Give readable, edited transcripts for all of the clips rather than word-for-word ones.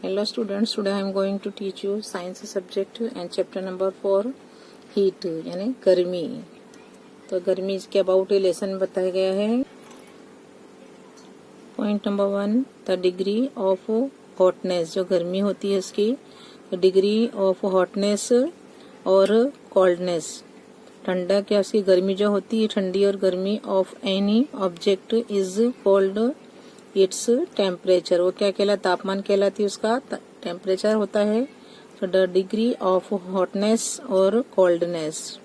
Hello students, today I am going to teach you science subject and chapter number 4 heat यानी गर्मी। तो गर्मी इसके अबाउट लेसन बताया गया है। Point number 1, the degree of hotness, जो गर्मी होती है उसकी डिग्री ऑफ हॉटनेस और कोल्डनेस, ठंडा क्या उसकी गर्मी जो होती है ठंडी और गर्मी of any object is called its temperature. वो क्या कहलाता, तापमान कहलाती है, उसका टेम्परेचर होता है। तो द डिग्री ऑफ हॉटनेस और कोल्डनेस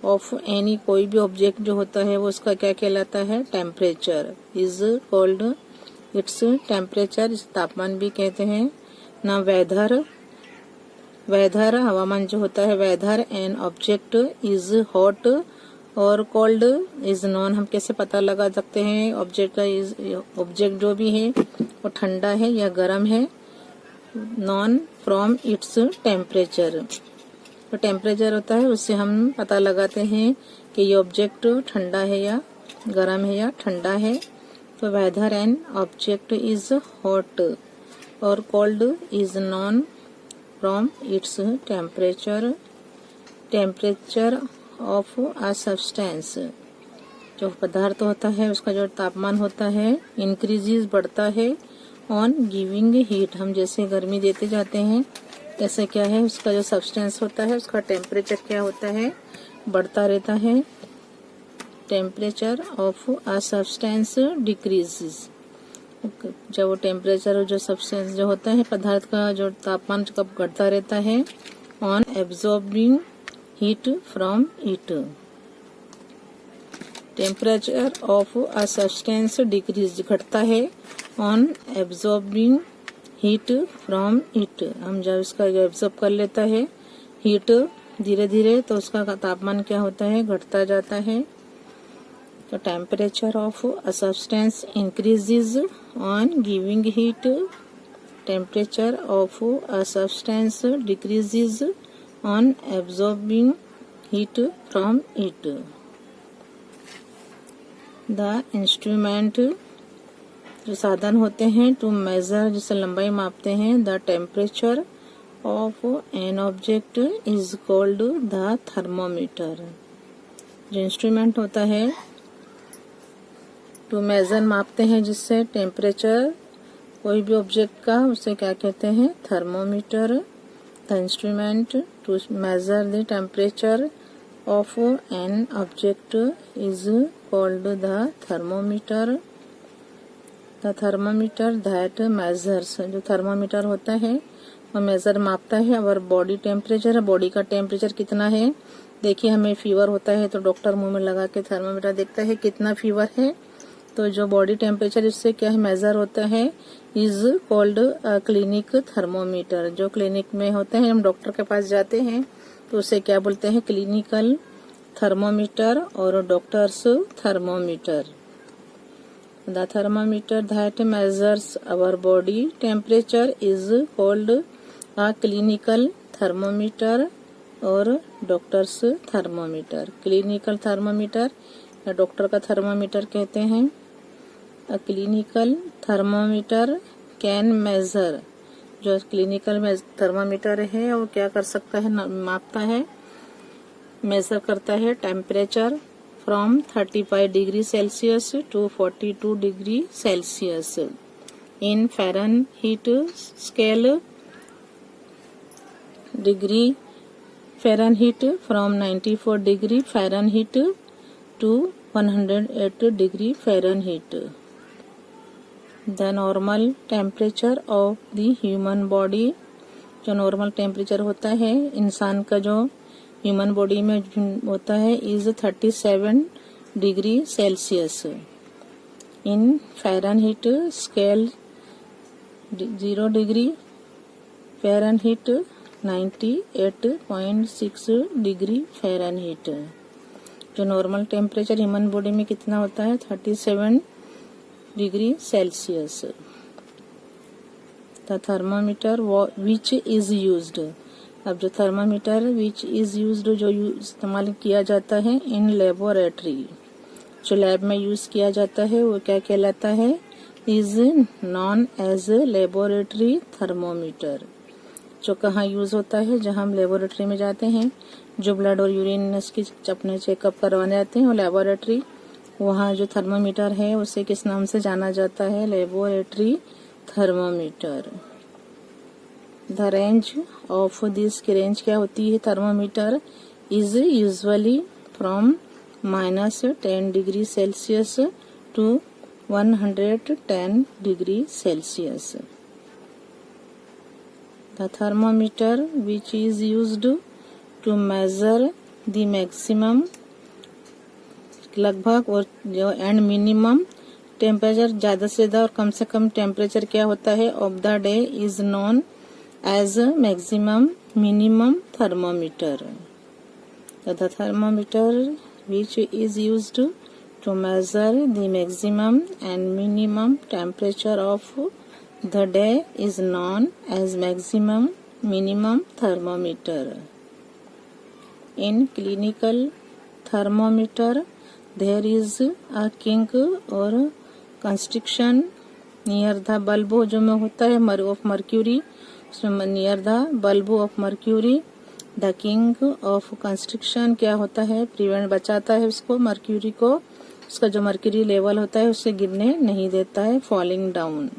ऑफ एनी, कोई भी ऑब्जेक्ट जो होता है वो उसका क्या कहलाता है, temperature is called its temperature, इस तापमान भी कहते हैं ना। वेदर, वेदर हवामान जो होता है, whether an object is hot और कोल्ड इज नॉन, हम कैसे पता लगा सकते हैं ऑब्जेक्ट का, इज ऑब्जेक्ट जो भी है वो ठंडा है या गर्म है, नॉन फ्रॉम इट्स टेम्परेचर। तो टेम्परेचर होता है उससे हम पता लगाते हैं कि ये ऑब्जेक्ट ठंडा है या गर्म है या ठंडा है। तो whether an object is hot और cold is known from its temperature. Temperature of a substance, जो पदार्थ होता है उसका जो तापमान होता है इंक्रीजेस बढ़ता है ऑन गिविंग हीट, हम जैसे गर्मी देते जाते हैं तैसे क्या है उसका जो सब्सटेंस होता है उसका टेम्परेचर क्या होता है, बढ़ता रहता है। Temperature of a substance decreases, जब वो टेम्परेचर जो सब्सटेंस जो होता है पदार्थ का जो तापमान कब घटता रहता है, on absorbing heat from it. Temperature of a substance decrease, घटता है on absorbing heat from it, हम जब इसका एब्जॉर्ब कर लेता है हीट धीरे धीरे तो उसका तापमान क्या होता है, घटता जाता है। तो temperature of a substance increases on giving heat, temperature of a substance decreases on absorbing heat from it. The instrument, जो साधन होते हैं टू मेजर, जिससे लंबाई मापते हैं, the temperature of N object is called the thermometer. जो instrument होता है टू मेजर मापते हैं जिससे टेम्परेचर कोई भी ऑब्जेक्ट का, उसे क्या कहते हैं, thermometer. The instrument to measure the temperature of an object is called the thermometer. The thermometer that measures, जो थर्मोमीटर होता है वो मेजर मापता है और बॉडी टेम्परेचर, बॉडी का टेम्परेचर कितना है। देखिए हमें फीवर होता है तो डॉक्टर मुंह में लगा के थर्मोमीटर देखता है कितना फीवर है, तो जो बॉडी टेम्परेचर इससे क्या है मेजर होता है, इज कॉल्ड क्लिनिक थर्मोमीटर। जो क्लिनिक में होते हैं, हम डॉक्टर के पास जाते हैं तो उसे क्या बोलते हैं, क्लिनिकल थर्मोमीटर और doctor's thermometer. The thermometer that measures our body temperature is called a clinical thermometer और डॉक्टर्स थर्मोमीटर। क्लिनिकल थर्मोमीटर या डॉक्टर का थर्मोमीटर कहते हैं। A clinical thermometer can measure, जो क्लिनिकल थर्मामीटर है वो क्या कर सकता है, मापता है, मेजर करता है temperature from 35 degree Celsius to 42 degree Celsius in Fahrenheit scale, degree Fahrenheit from 94 degree Fahrenheit to 108 degree Fahrenheit. The normal temperature of the human body, जो नॉर्मल टेम्परेचर होता है इंसान का जो ह्यूमन बॉडी में होता है, is 37 degree Celsius in Fahrenheit scale, 0 degree Fahrenheit 98.6 degree Fahrenheit. जो नॉर्मल टेम्परेचर ह्यूमन बॉडी में कितना होता है, 37 degree Celsius. The thermometer which is used, अब जो थर्मामीटर विच इज यूज्ड जो इस्तेमाल किया जाता है इन लेबोरेटरी, जो लैब में यूज किया जाता है वो क्या कहलाता है, is known as laboratory thermometer. जो कहाँ यूज होता है, जहाँ हम लेबोरेटरी में जाते हैं, जो ब्लड और यूरिन की अपने चेकअप करवाने जाते हैं वो लेबोरेटरी, वहाँ जो थर्मोमीटर है उसे किस नाम से जाना जाता है, laboratory thermometer. The range of this की रेंज क्या होती है thermometer, is usually from -10 degree Celsius to 110 degree Celsius. The thermometer which is used to measure the maximum लगभग और जो एंड मिनिमम टेम्परेचर, ज़्यादा से ज़्यादा और कम से कम टेम्परेचर क्या होता है of the day, is known as maximum minimum thermometer. The thermometer which is used to measure the maximum and minimum temperature of the day is known as maximum minimum thermometer. In clinical thermometer there is a kink or constriction near the bulb जो में होता है of mercury, उसमें near the bulb of mercury। The king of constriction क्या होता है, prevent बचाता है उसको, मर्क्यूरी को, उसका जो मर्क्यूरी लेवल होता है उससे गिरने नहीं देता है, falling down.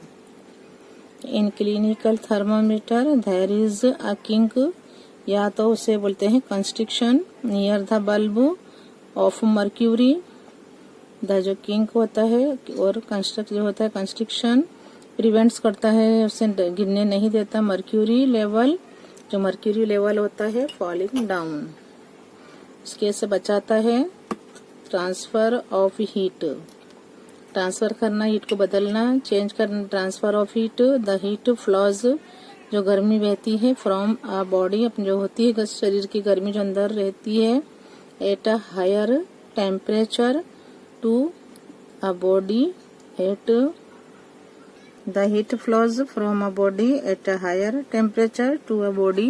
In clinical thermometer there is a kink, या तो उसे बोलते हैं constriction near the bulb of mercury. The जो किंक होता है और कंस्ट्रक्ट जो होता है कंस्ट्रिक्शन प्रिवेंट्स करता है, उससे गिरने नहीं देता मर्क्यूरी लेवल, जो मर्क्यूरी लेवल होता है फॉलिंग डाउन, उसके से बचाता है। ट्रांसफर ऑफ हीट, ट्रांसफर करना, हीट को बदलना, चेंज करना, transfer of heat. The heat flows, जो गर्मी बहती है फ्रॉम आ बॉडी, अपनी जो होती है शरीर की गर्मी जो अंदर रहती है, at a higher temperature to a body, at the heat flows from a body at a higher temperature to a body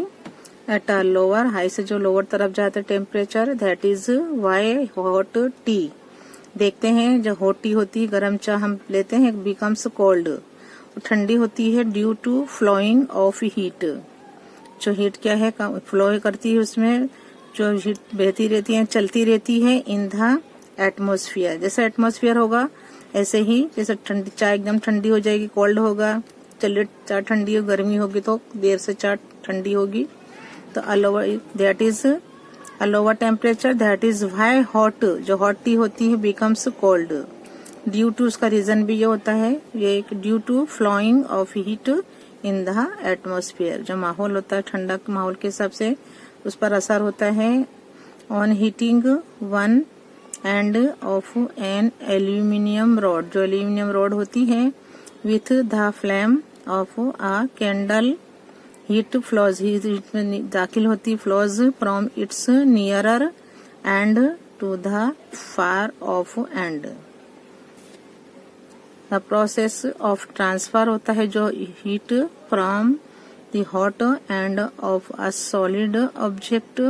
at a lower, high से जो lower तरफ जाता है temperature, that is why hot tea, देखते हैं जो hot tea होती है गर्म चाय हम लेते हैं, becomes cold, ठंडी होती है due to flowing of heat, जो हीट क्या है फ्लो करती है, उसमें जो हीट बहती रहती है चलती रहती है इन द एटमोस्फियर। जैसे एटमोस्फियर होगा ऐसे ही, जैसे ठंडी चाय एकदम ठंडी हो जाएगी, कोल्ड होगा, चलिए चाय ठंडी हो, गर्मी होगी तो देर से चाय ठंडी होगी, तो a lower that is a lower temperature, that is why hot, जो हॉट टी होती है बिकम्स कोल्ड ड्यू टू, उसका रीजन भी ये होता है, ये due to flowing of heat in the atmosphere, जो माहौल होता है ठंडा माहौल के हिसाब से उस पर असर होता है। On heating one end of an aluminium rod, जो एल्यूमिनियम रॉड होती है, with the flame of a candle, heat flows, heat में दाखिल होती flows from its nearer end to the far of end. The process of transfer होता है जो heat from the hot end of a solid object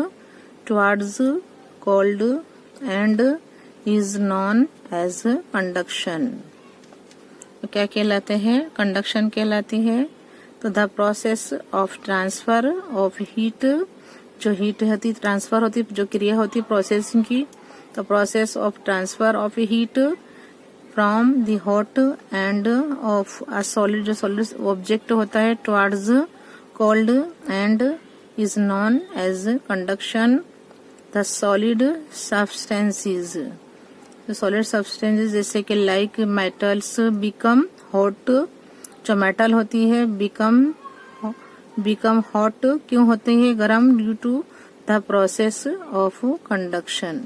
towards cold end is known as conduction, क्या कहलाते हैं, conduction कहलाती है। तो the process of transfer of heat, जो हीट होती ट्रांसफर होती, जो क्रिया होती प्रोसेसिंग की, तो process of transfer of heat from the hot end of a solid, जो सॉलिड ऑब्जेक्ट होता है towards cold end is known as conduction. The solid substances, solid substances जैसे कि लाइक मेटल्स बिकम हॉट, जो metal होती है become hot क्यों होते हैं गर्म, due to the process of conduction.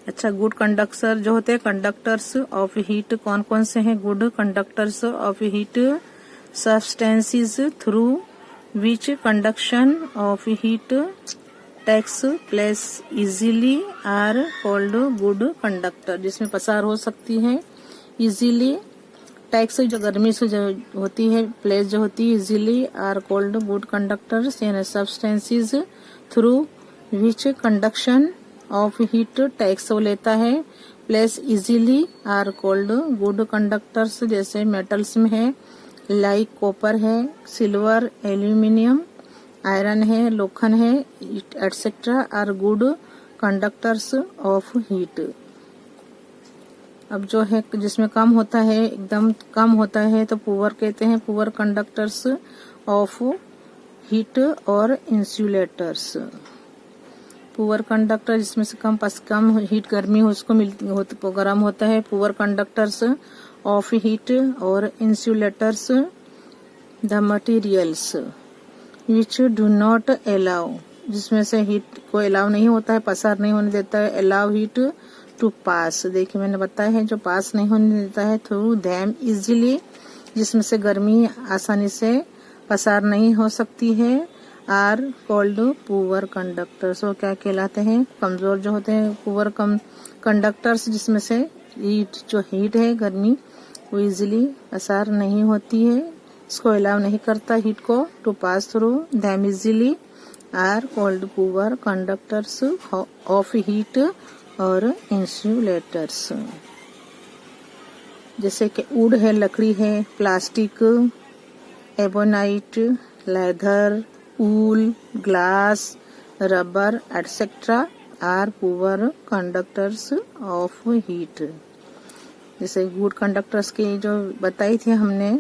अच्छा, गुड कंडक्टर जो होते हैं, कंडक्टर्स ऑफ हीट कौन कौन से हैं, good conductors of heat, substances through which conduction of heat takes place easily are called good conductor, जिसमें पसार हो सकती है इजीली, टेक्स जो गर्मी से जो होती है प्लेस जो होती है easily are called good conductors, यानी substances through which conduction of heat takes वो लेता है, place easily are called good conductors. जैसे मेटल्स में है लाइक कॉपर है, सिल्वर, एल्यूमिनियम, आयरन है, लोखंड है, etcetera are good conductors of heat. अब जो है जिसमें कम होता है, एकदम कम होता है तो पुअर कहते हैं, पुअर कंडक्टर्स ऑफ हीट और इंसुलेटर्स। पुअर कंडक्टर जिसमें से कम हीट गर्मी हो उसको मिलती गर्म होता है, पुअर कंडक्टर्स ऑफ हीट। और insulators the materials which do not allow, जिसमें से हीट को अलाउ नहीं होता है, पसार नहीं होने देता है, अलाउ हीट टू पास। देखिए मैंने बताया है जो पास नहीं होने देता है, थ्रू देम इजीली, जिसमें से गर्मी आसानी से पसार नहीं हो सकती है, आर कॉल्ड पुअर कंडक्टर्स। वो क्या कहलाते हैं? कमजोर जो होते हैं, पुअर कंडक्टर्स, जिसमें से हीट है गर्मी वो इजीली पसार नहीं होती है, इसको अलाउ नहीं करता हीट को to pass through them easily, are called poor conductors of heat और इंसुलेटर्स। जैसे कि वुड है, लकड़ी है, plastic, ebonite, leather, wool, glass, rubber etcetera are poor conductors of heat. जैसे गुड कंडक्टर्स की जो बताई थी हमने,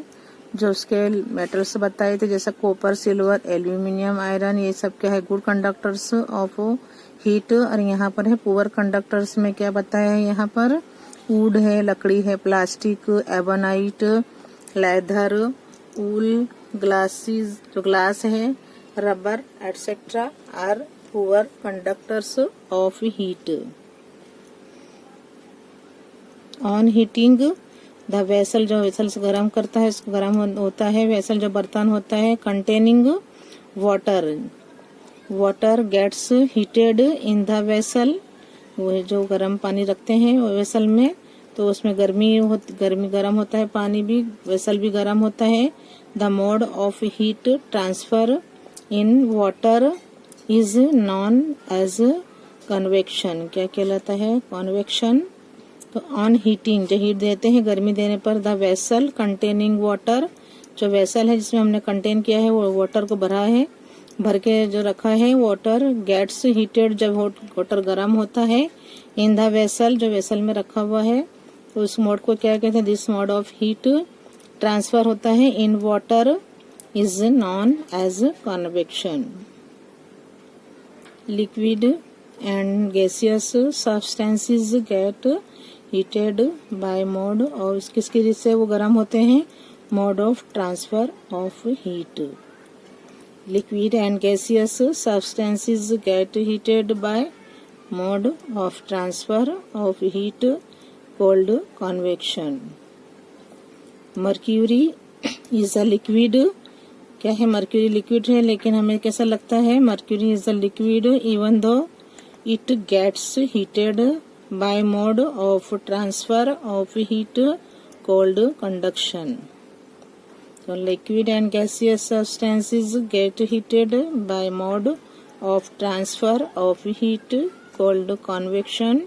जो उसके मेटल्स बताए थे, जैसे कॉपर, सिल्वर, एल्यूमिनियम, आयरन, ये सब क्या है? Good conductors of heat. और यहाँ पर है पुअर कंडक्टर्स में क्या बताया है? यहाँ पर वुड है, लकड़ी है, plastic, ebonite, leather, wool, glasses, जो ग्लास है, rubber etcetera are poor conductors of heat. On heating the vessel, जो वेसल से गर्म करता है उसको गर्म होता है, वेसल जो बर्तन होता है, containing water gets heated in the vessel. वो जो गर्म पानी रखते हैं वो वेसल में, तो उसमें गर्मी गर्म होता है, पानी भी, वेसल भी गर्म होता है। The mode of heat transfer in water is known as convection. क्या कहलाता है? कन्वेक्शन। तो ऑन हीटिंग, जो हीट देते हैं गर्मी देने पर, द वेसल कंटेनिंग वाटर, जो वेसल है जिसमें हमने कंटेन किया है वो वाटर को भर के जो रखा है, वाटर गेट्स हीटेड, जब वाटर गर्म होता है, इन द वेसल, जो वेसल में रखा हुआ है, तो उस मोड को क्या कहते हैं? This mode of heat transfer होता है in water is known as convection. Liquid and gaseous substances get heated by mode, और किसकी वजह से वो गर्म होते हैं? Mode of transfer of heat. Liquid and gaseous substances get heated by mode of transfer of heat called convection. Mercury is a liquid. क्या है? मर्क्यूरी लिक्विड है, लेकिन हमें कैसा लगता है? Mercury is a liquid even though it gets heated by mode of transfer of heat called conduction. So liquid and gaseous substances get heated by mode of transfer of heat called convection.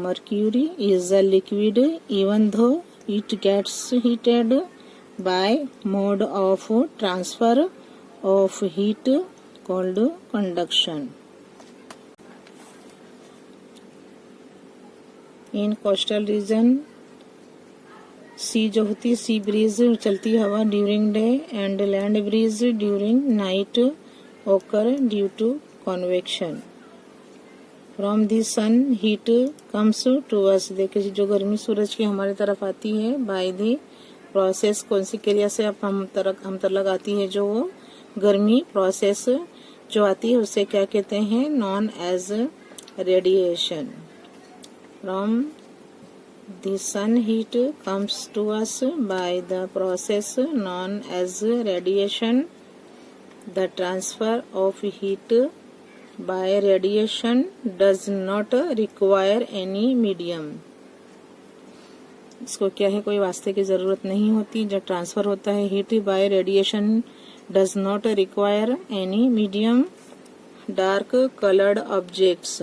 Mercury is a liquid even though it gets heated by mode of transfer of heat called conduction. In coastal region sea जो होती है, sea breeze चलती है हवा during day and land breeze during night occur due to convection. From the sun heat comes to us. देखिए जो गर्मी सूरज की हमारी तरफ आती है, बाय दी प्रोसेस, कौन सी क्रिया से हम तरफ आती है, जो वो गर्मी प्रोसेस जो आती है उसे क्या कहते हैं? Known as radiation. From the sun heat comes to us by the process known as radiation. The transfer of heat by radiation does not require any medium. इसको क्या है? कोई वास्ते की जरूरत नहीं होती। जब ट्रांसफर होता है heat bye radiation, does not require any medium. Dark coloured objects,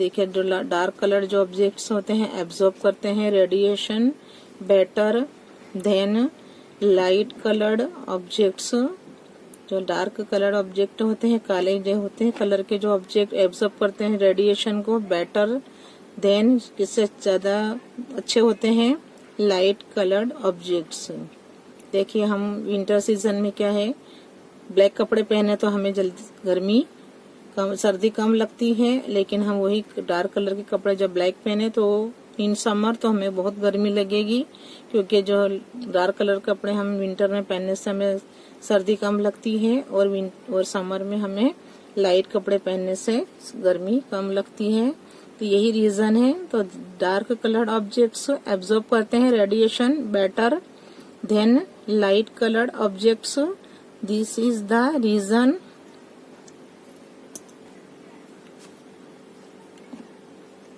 देखिए जो डार्क कलर जो ऑब्जेक्ट्स होते हैं एब्जॉर्ब करते हैं radiation better than light coloured objects. जो डार्क कलर ऑब्जेक्ट होते हैं काले जो होते हैं कलर के जो ऑब्जेक्ट एब्जॉर्ब करते हैं रेडिएशन को बेटर देन किससे ज्यादा अच्छे होते हैं लाइट कलर्ड ऑब्जेक्ट्स। देखिए हम विंटर सीजन में क्या है ब्लैक कपड़े पहने तो हमें जल्दी गर्मी कम सर्दी कम लगती है, लेकिन हम वही डार्क कलर के कपड़े जब ब्लैक पहने तो इन समर तो हमें बहुत गर्मी लगेगी, क्योंकि जो डार्क कलर के कपड़े हम विंटर में पहनने से हमें सर्दी कम लगती है और समर में हमें लाइट कपड़े पहनने से गर्मी कम लगती है। तो यही रीजन है। तो डार्क कलर्ड ऑब्जेक्ट्स एब्जॉर्ब करते हैं radiation better than light coloured objects. This is the reason.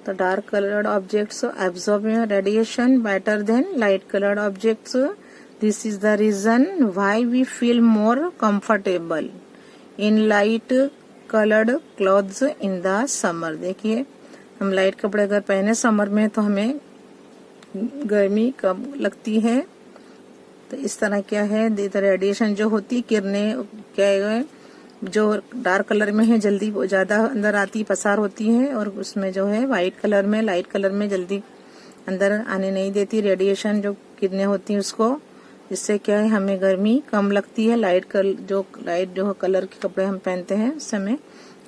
The dark colored objects absorb radiation better than light colored objects. This is the reason why we feel more comfortable in light colored clothes in the summer. देखिए हम light कपड़े अगर पहने summer में तो हमें गर्मी कम लगती है। तो इस तरह क्या है रेडिएशन जो होती किरणें क्या है जो डार्क कलर में है जल्दी ज्यादा अंदर आती पसार होती है, और उसमें जो है वाइट कलर में लाइट कलर में जल्दी अंदर आने नहीं देती रेडिएशन जो किरणें होती हैं उसको। इससे क्या है हमें गर्मी कम लगती है। लाइट जो कलर के कपड़े हम पहनते हैं उससे हमें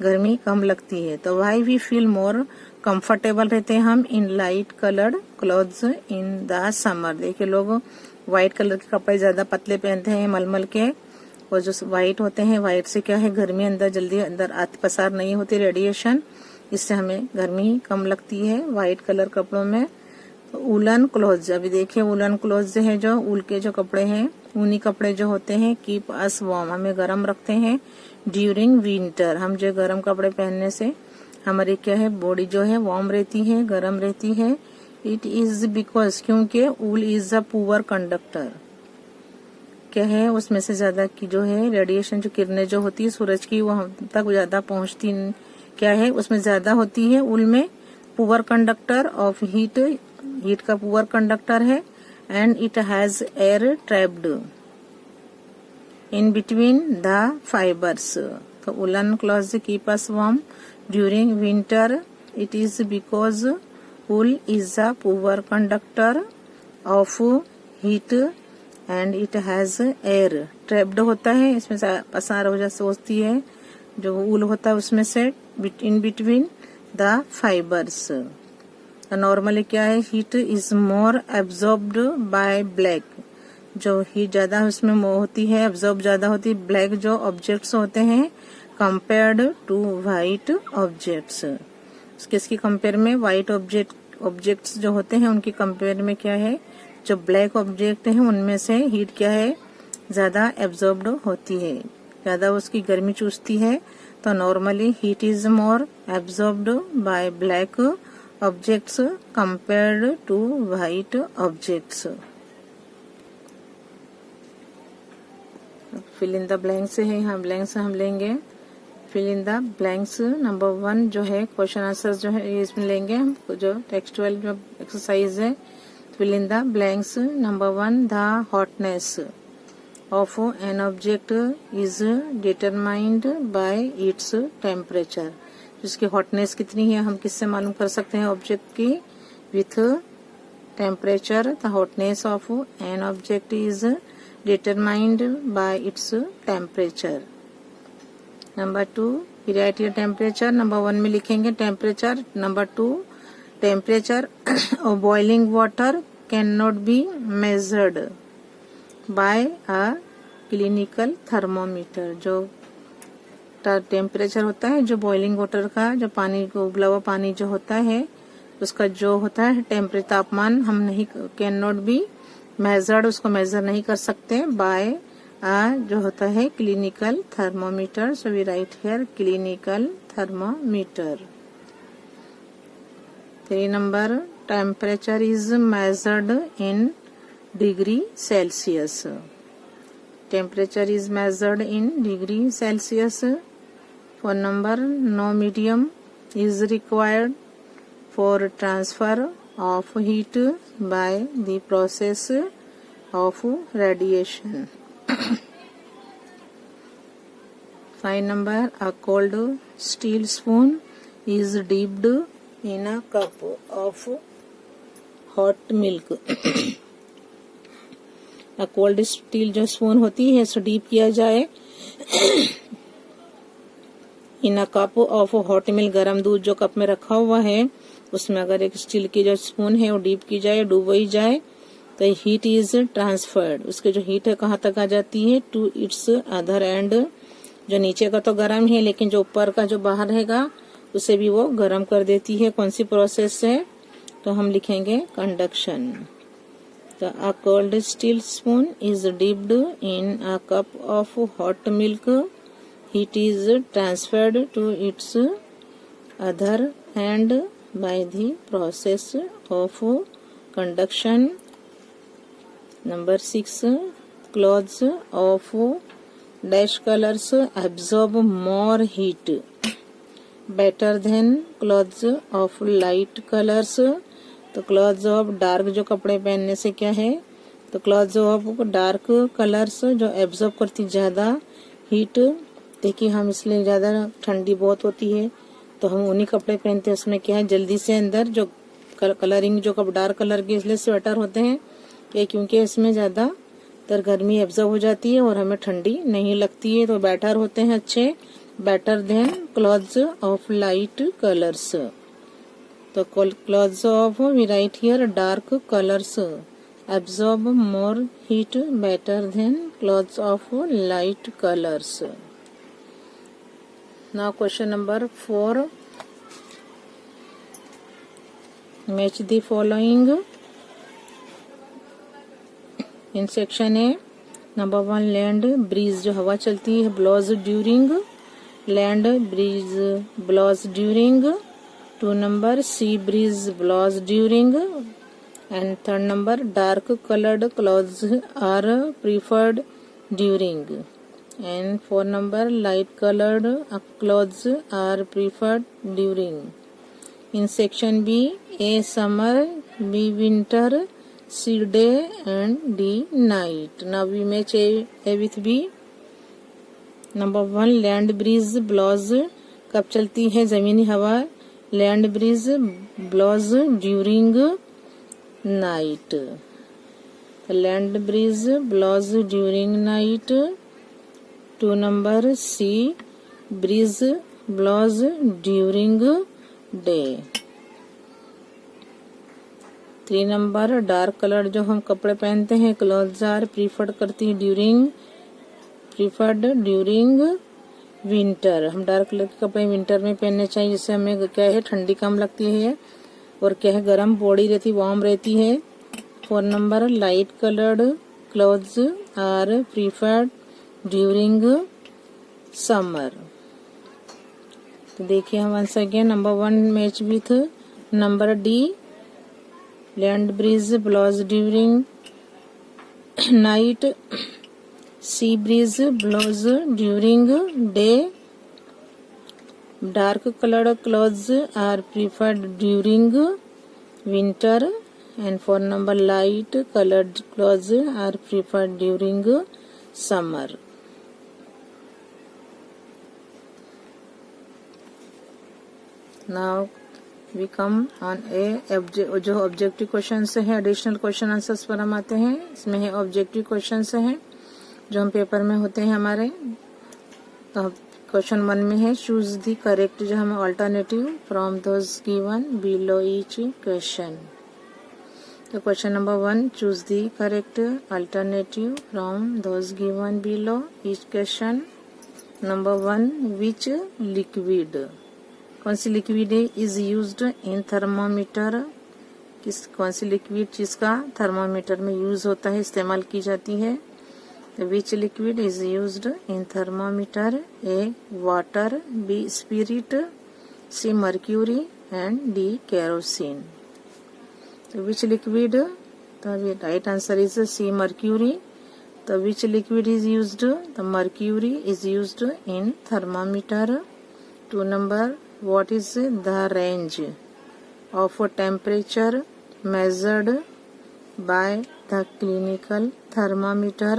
गर्मी कम लगती है। तो why we feel more comfortable रहते हैं हम in light coloured clothes in the summer. देखिए लोग व्हाइट कलर के कपड़े ज्यादा पतले पहनते हैं मलमल के, और जो व्हाइट होते हैं व्हाइट से क्या है गर्मी अंदर जल्दी अंदर आती पसार नहीं होती रेडिएशन, इससे हमें गर्मी कम लगती है व्हाइट कलर कपड़ों में। तो वूलन क्लोथ अभी देखिए वूलन क्लोथ जो है जो ऊल के जो कपड़े हैं ऊनी कपड़े जो होते हैं कीप अस वार्म हमें गर्म रखते हैं ड्यूरिंग विंटर। हम जो गर्म कपड़े पहनने से हमारी क्या है बॉडी जो है वार्म रहती है गर्म रहती है। इट इज बिकॉज क्योंकि ऊल इज अ पुअर कंडक्टर क्या है उसमें से ज्यादा की जो है रेडिएशन जो किरणें जो होती है सूरज की वो हम तक ज्यादा पहुंचती क्या है उसमें ज्यादा होती है ऊल में। पुअर कंडक्टर ऑफ हीट का पुअर कंडक्टर है and it has air trapped in between the fibres. तो woollen clothes keep us warm during winter. It is because wool is a poor conductor of heat and it has air trapped होता है इसमें पसार हो जाती होती है जो ऊल होता है उसमें से इन बिटवीन द फाइबर्स। नॉर्मली क्या है heat is more absorbed by black. जो हीट ज्यादा उसमें होती है एब्जॉर्ब ज्यादा होती है ब्लैक जो ऑब्जेक्ट्स होते हैं कंपेयर्ड टू व्हाइट ऑब्जेक्ट्स। किसकी कंपेयर में व्हाइट ऑब्जेक्ट्स जो होते हैं उनकी कंपेयर में क्या है जो ब्लैक ऑब्जेक्ट है उनमें से हीट क्या है ज्यादा एब्जॉर्ब्ड होती है ज्यादा उसकी गर्मी चूसती है। तो normally heat is more absorbed by black objects compared to white objects. Fill in the blanks है यहाँ ब्लैंक्स हम लेंगे। Fill in the blanks number 1 जो है क्वेश्चन आंसर जो है इसमें लेंगे हम जो टेक्सचुअल जो एक्सरसाइज है। Fill in the blanks. Number 1 the hotness of an object is determined by its temperature. जिसकी hotness कितनी है हम किससे मालूम कर सकते हैं ऑब्जेक्ट की with temperature. The hotness of an object is determined by its temperature. Number 2 write your temperature. Number 1 में लिखेंगे temperature. Number 2 temperature of boiling water cannot be measured by a clinical thermometer. जो temperature होता है जो boiling water का जो पानी को उबला हुआ पानी जो होता है उसका जो होता है टेम्परेचर तापमान हम नहीं कैन नॉट बी मेजर्ड उसको मेजर नहीं कर सकते बाय जो होता है clinical thermometer. So we write here clinical thermometer. 3 number temperature is measured in degree Celsius. Temperature is measured in degree Celsius. 4 number no medium is required for transfer of heat by the process of radiation. 5 number, a cold steel spoon is dipped in a cup of hot milk. a cold steel जो spoon होती है इसको dip किया जाए in a cup of hot milk, गर्म दूध जो cup में रखा हुआ है उसमें अगर एक स्टील की जो स्पून है वो डीप की जाए, डूबोई जाए, तो हीट इज ट्रांसफर्ड, उसके जो हीट है कहाँ तक आ जाती है, टू इट्स अदर एंड, जो नीचे का तो गर्म है लेकिन जो ऊपर का जो बाहर रहेगा उसे भी वो गर्म कर देती है। कौन सी प्रोसेस है, तो हम लिखेंगे कंडक्शन। तो a cold steel spoon is dipped in a cup of hot milk, heat is transferred to its other end by the process of conduction. Number 6, clothes of dash colors absorb more heat better than clothes of light colors. तो clothes of dark जो कपड़े पहनने से क्या है, तो clothes of dark colours जो absorb करती ज्यादा हीट, देखिए हम इसलिए ज्यादा ठंडी बहुत होती है तो हम उन्हीं कपड़े पहनते हैं, उसमें क्या है जल्दी से अंदर जो कलरिंग जो डार्क कलर के इसलिए स्वेटर होते हैं ये, क्योंकि इसमें ज्यादा तर गर्मी एब्जॉर्ब हो जाती है और हमें ठंडी नहीं लगती है, तो बेटर होते हैं अच्छे, better than clothes of light colours. तो clothes of we write here dark colours absorb more heat better than clothes of light colours. Now question number 4. Match the following in section A. Number 1, land breeze जो हवा चलती है blows during, land breeze blows during. 2 number, sea breeze blows during. And 3rd number, dark colored clothes are preferred during. And 4 number, light colored clothes are preferred during. In section B, A summer, B winter, C day and D night. Now we match A with B. Number 1, land breeze blows कब चलती है जमीनी हवा, land breeze blows during night. land breeze blows during night. 2 number, sea breeze blows during day. 3 number, dark colour जो हम कपड़े पहनते हैं क्लॉथ्स आर प्रीफर्ड करती है ड्यूरिंग विंटर, हम डार्क कलर के कपड़े विंटर में पहनने चाहिए जिससे हमें क्या है ठंडी कम लगती है और क्या है गर्म बॉडी रहती वार्म रहती है। 4 number, light coloured clothes are preferred during summer. तो देखिए हम once again number 1 match with number D, land breeze blows during night, sea breeze blows during day, dark coloured clothes are preferred during winter, and 4 number, light coloured clothes are preferred during summer. Now we come on A, जो objective question से है additional question answers पर हम आते हैं। इसमें है objective question से है जो हम पेपर में होते हैं हमारे। तो क्वेश्चन 1 में है चूज द करेक्ट जो हमें alternative from those given below each question. तो question number 1, choose the correct alternative from those given below each question. Number 1, which liquid, कौन सी liquid is used in thermometer, कौन सी liquid जिसका thermometer में use होता है, इस्तेमाल की जाती है। Which liquid is used in thermometer, A water, B spirit, C mercury and D kerosene. तो विच लिक्विड, तो right answer is C mercury. तो विच लिक्विड इज यूज्ड, तो mercury is used in thermometer. 2 number, what is the range of temperature measured by the clinical thermometer।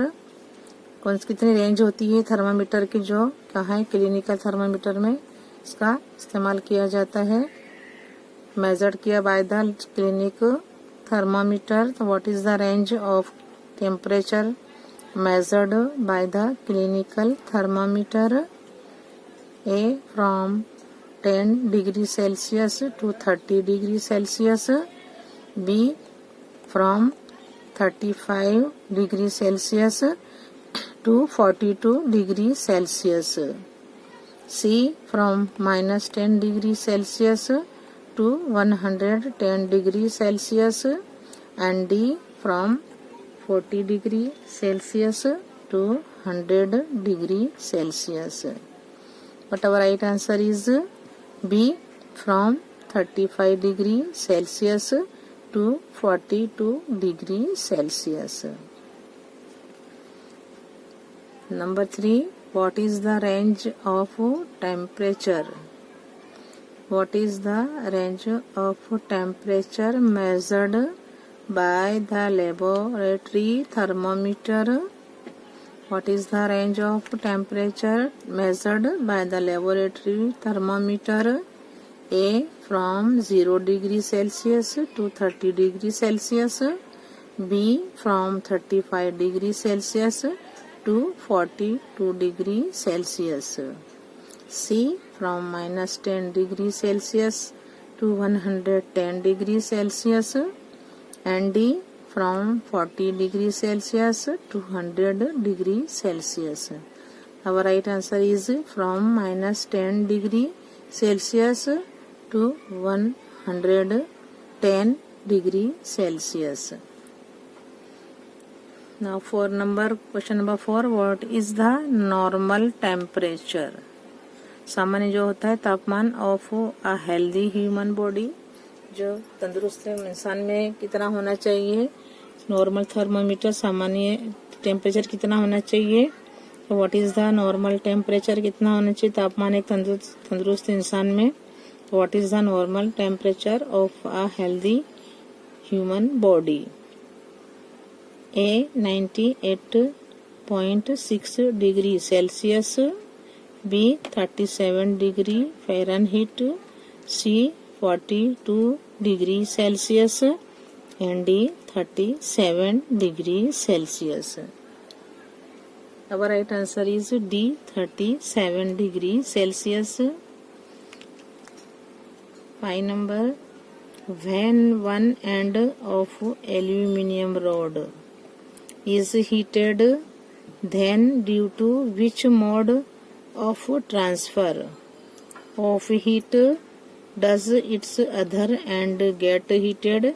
कौन सी कितनी range होती है thermometer की जो क्या है क्लिनिकल थर्मामीटर में इसका इस्तेमाल किया जाता है। मेजर्ड किया बाय द क्लिनिक थर्मामीटर, तो what is the range of temperature measured by the clinical thermometer? A from 10 degrees Celsius to 30 degrees Celsius, B from 35 degrees Celsius to 42 degrees Celsius, C from minus 10 degrees Celsius to 110 degrees Celsius, and D from 40 degree Celsius to 100 degree Celsius. But our right answer is B from 35 degree Celsius to 42 degree Celsius. Number 3, what is the range of temperature? What is the range of temperature measured by the laboratory thermometer? What is the range of temperature measured by the laboratory thermometer? A from 0 degree Celsius to 30 degree Celsius, B from 35 degree Celsius to 42 degree Celsius, C from minus 10 degree Celsius to 110 degree Celsius, and D from 40 degree Celsius to 100 degree Celsius. Our right answer is from minus 10 degree Celsius to 110 degree Celsius. Now for question number 4, what is the normal temperature? सामान्य जो होता है तापमान of a healthy human body, जो तंदुरुस्त इंसान में कितना होना चाहिए। नॉर्मल थर्मामीटर सामान्य टेम्परेचर कितना होना चाहिए, तो what is the normal temperature कितना होना चाहिए तापमान एक तंदुरुस्त इंसान में, तो what is the normal temperature of a healthy human body. A 98.6 degree Celsius, B 37 degree Fahrenheit, C 42 degree Celsius, and D 37 degree Celsius. Our right answer is D 37 degree Celsius. 5 number, when one end of aluminium rod is heated, then due to which mode of transfer of heat does its other end get heated?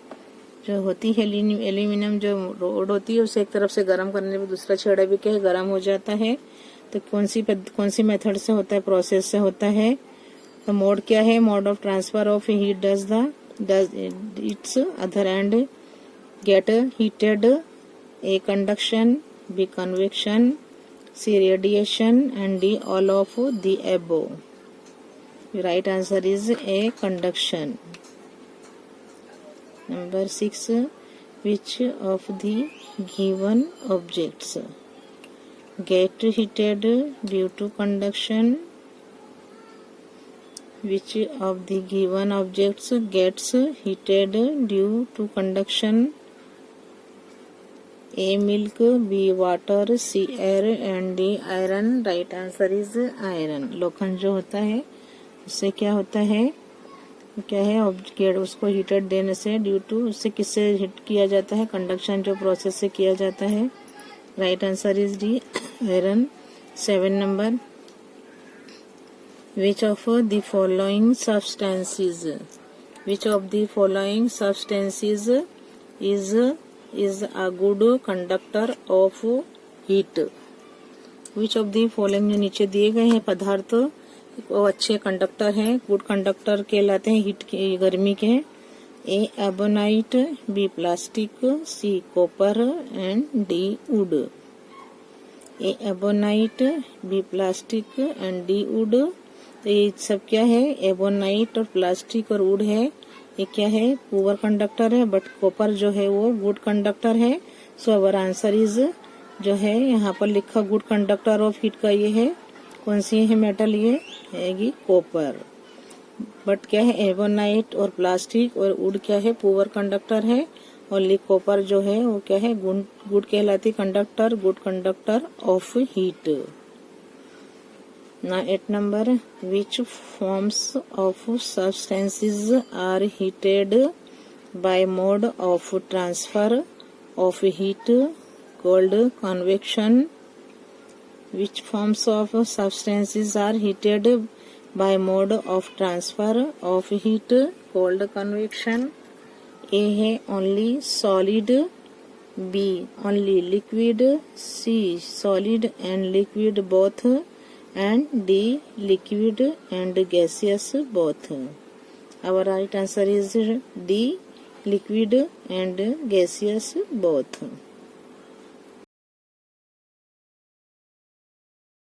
जो होती है aluminium जो road होती है उसे एक तरफ से गर्म करने पे दूसरा छेड़ा भी क्या है गर्म हो जाता है, तो कौन सी मेथड से होता है, प्रोसेस से होता है। तो मोड क्या है, mode of transfer of heat does it's other and gate heated. A conduction, B convection, C radiation, and D all of the above. The right answer is A conduction. Number 6, which of the given objects get heated due to conduction? Which of the given objects gets heated due to conduction? A milk, B water, C air, and D iron. Right answer is iron. लोखंड जो होता है उससे क्या होता है, क्या है ऑब्जेक्ट, उसको हीटेड देने से ड्यू टू उससे किससे हीट किया जाता है, कंडक्शन जो प्रोसेस से किया जाता है। Right answer is D iron. 7 number, which of the following substances is a good conductor of heat? Which of the following जो नीचे दिए गए हैं पदार्थ वो अच्छे कंडक्टर हैं, गुड कंडक्टर कहलाते हैं हीट के, गर्मी के। A ebonite, B plastic, C copper, and D wood. A ebonite, B plastic, and D wood. तो ये सब क्या है, एबोनाइट और प्लास्टिक और वुड है, ये क्या है, पुअर कंडक्टर है, बट कॉपर जो है वो गुड कंडक्टर है। सो अवर आंसर इज जो है यहाँ पर लिखा गुड कंडक्टर ऑफ हीट का ये है, कौन सी है मेटल, ये है कॉपर। बट क्या है, एबोनाइट और प्लास्टिक और वुड क्या है, पुअर कंडक्टर है। ओनली कॉपर जो है वो क्या है, गुड कहलाती conductor, good conductor of heat. Now 8 number, which forms of substances are heated by mode of transfer of heat called convection? Which forms of substances are heated by mode of transfer of heat called convection? A है only solid, B only liquid, C solid and liquid both, and D liquid and gaseous both. Our right answer is D liquid and gaseous both.